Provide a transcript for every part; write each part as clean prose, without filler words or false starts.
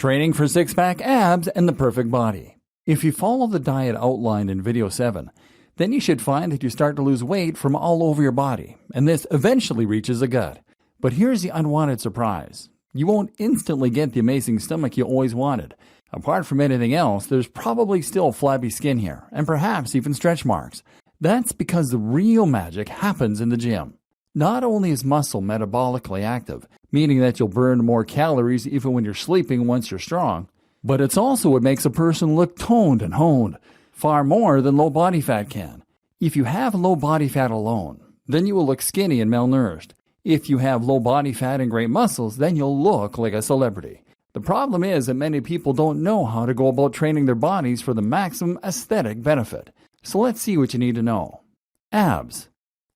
Training for six-pack abs and the perfect body. If you follow the diet outlined in video 7, then you should find that you start to lose weight from all over your body, and this eventually reaches the gut. But here's the unwanted surprise. You won't instantly get the amazing stomach you always wanted. Apart from anything else, there's probably still flabby skin here, and perhaps even stretch marks. That's because the real magic happens in the gym. Not only is muscle metabolically active, meaning that you'll burn more calories even when you're sleeping once you're strong, but it's also what makes a person look toned and honed, far more than low body fat can. If you have low body fat alone, then you will look skinny and malnourished. If you have low body fat and great muscles, then you'll look like a celebrity. The problem is that many people don't know how to go about training their bodies for the maximum aesthetic benefit. So let's see what you need to know. Abs.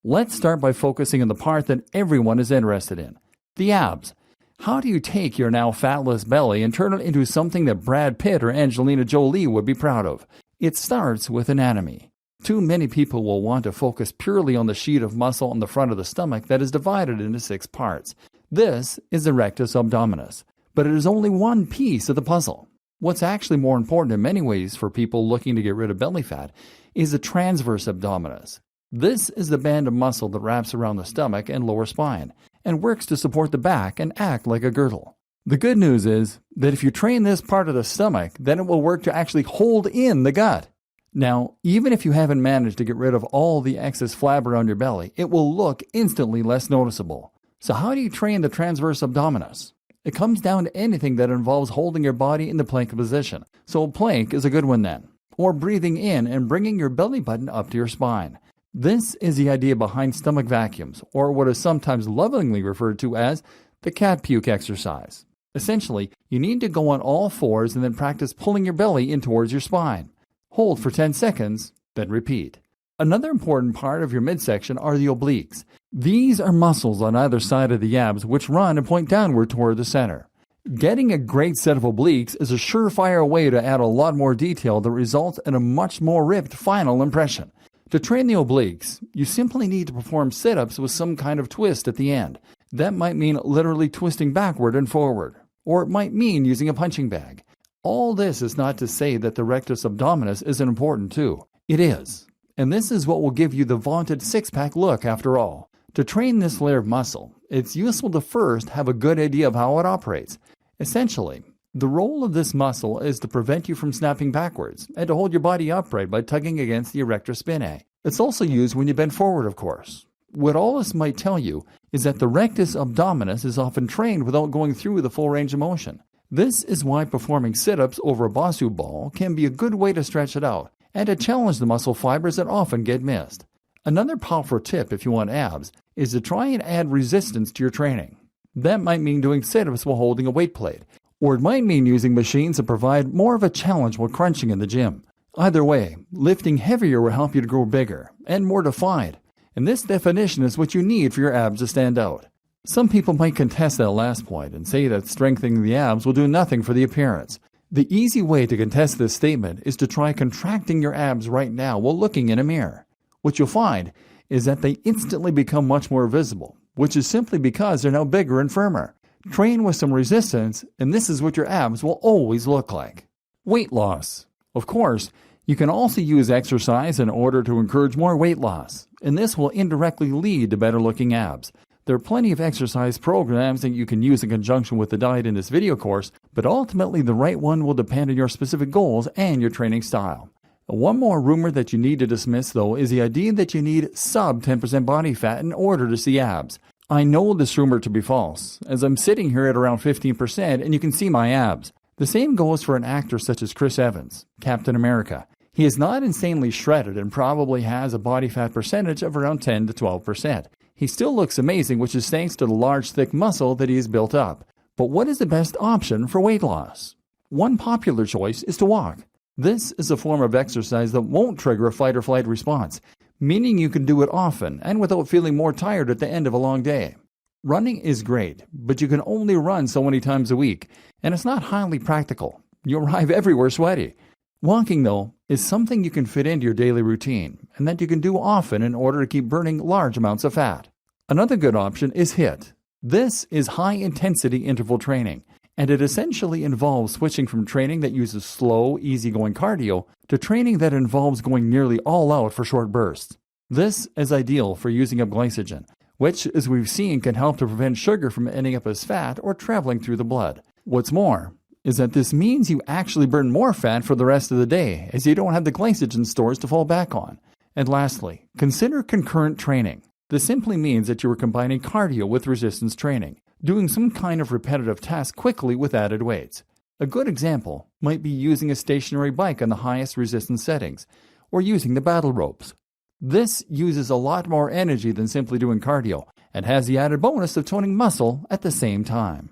Let's start by focusing on the part that everyone is interested in, the abs. How do you take your now fatless belly and turn it into something that Brad Pitt or Angelina Jolie would be proud of? It starts with anatomy. Too many people will want to focus purely on the sheet of muscle on the front of the stomach that is divided into 6 parts. This is the rectus abdominis, but it is only one piece of the puzzle. What's actually more important in many ways for people looking to get rid of belly fat is the transverse abdominis. This is the band of muscle that wraps around the stomach and lower spine and works to support the back and act like a girdle. The good news is that if you train this part of the stomach, then it will work to actually hold in the gut. Now, even if you haven't managed to get rid of all the excess flab around your belly, it will look instantly less noticeable. So how do you train the transverse abdominis? It comes down to anything that involves holding your body in the plank position. So plank is a good one then. Or breathing in and bringing your belly button up to your spine. This is the idea behind stomach vacuums, or what is sometimes lovingly referred to as the cat puke exercise. Essentially, you need to go on all fours and then practice pulling your belly in towards your spine. Hold for 10 seconds, then repeat. Another important part of your midsection are the obliques. These are muscles on either side of the abs which run and point downward toward the center. Getting a great set of obliques is a surefire way to add a lot more detail that results in a much more ripped final impression. To train the obliques, you simply need to perform sit-ups with some kind of twist at the end. That might mean literally twisting backward and forward, or it might mean using a punching bag. All this is not to say that the rectus abdominis isn't important too. It is. And this is what will give you the vaunted six-pack look after all. To train this layer of muscle, it's useful to first have a good idea of how it operates. Essentially, the role of this muscle is to prevent you from snapping backwards and to hold your body upright by tugging against the erector spinae. It's also used when you bend forward, of course. What all this might tell you is that the rectus abdominis is often trained without going through the full range of motion. This is why performing sit-ups over a Bosu ball can be a good way to stretch it out and to challenge the muscle fibers that often get missed. Another powerful tip if you want abs is to try and add resistance to your training. That might mean doing sit-ups while holding a weight plate, or it might mean using machines that provide more of a challenge while crunching in the gym. Either way, lifting heavier will help you to grow bigger and more defined, and this definition is what you need for your abs to stand out. Some people might contest that last point and say that strengthening the abs will do nothing for the appearance. The easy way to contest this statement is to try contracting your abs right now while looking in a mirror. What you'll find is that they instantly become much more visible, which is simply because they're now bigger and firmer. Train with some resistance, and this is what your abs will always look like. Weight loss. Of course, you can also use exercise in order to encourage more weight loss, and this will indirectly lead to better looking abs. There are plenty of exercise programs that you can use in conjunction with the diet in this video course, but ultimately the right one will depend on your specific goals and your training style. One more rumor that you need to dismiss, though, is the idea that you need sub 10% body fat in order to see abs. I know this rumor to be false, as I'm sitting here at around 15% and you can see my abs. The same goes for an actor such as Chris Evans, Captain America. He is not insanely shredded and probably has a body fat percentage of around 10 to 12%. He still looks amazing, which is thanks to the large, thick muscle that he has built up. But what is the best option for weight loss? One popular choice is to walk. This is a form of exercise that won't trigger a fight or flight response, meaning you can do it often and without feeling more tired at the end of a long day. Running is great, but you can only run so many times a week, and it's not highly practical. You arrive everywhere sweaty. Walking, though, is something you can fit into your daily routine, and that you can do often in order to keep burning large amounts of fat. Another good option is HIIT. This is high-intensity interval training. and it essentially involves switching from training that uses slow, easygoing cardio to training that involves going nearly all out for short bursts. This is ideal for using up glycogen, which, as we've seen, can help to prevent sugar from ending up as fat or traveling through the blood. What's more is that this means you actually burn more fat for the rest of the day, as you don't have the glycogen stores to fall back on. And lastly, consider concurrent training. This simply means that you are combining cardio with resistance training, doing some kind of repetitive task quickly with added weights. A good example might be using a stationary bike on the highest resistance settings, or using the battle ropes. This uses a lot more energy than simply doing cardio, and has the added bonus of toning muscle at the same time.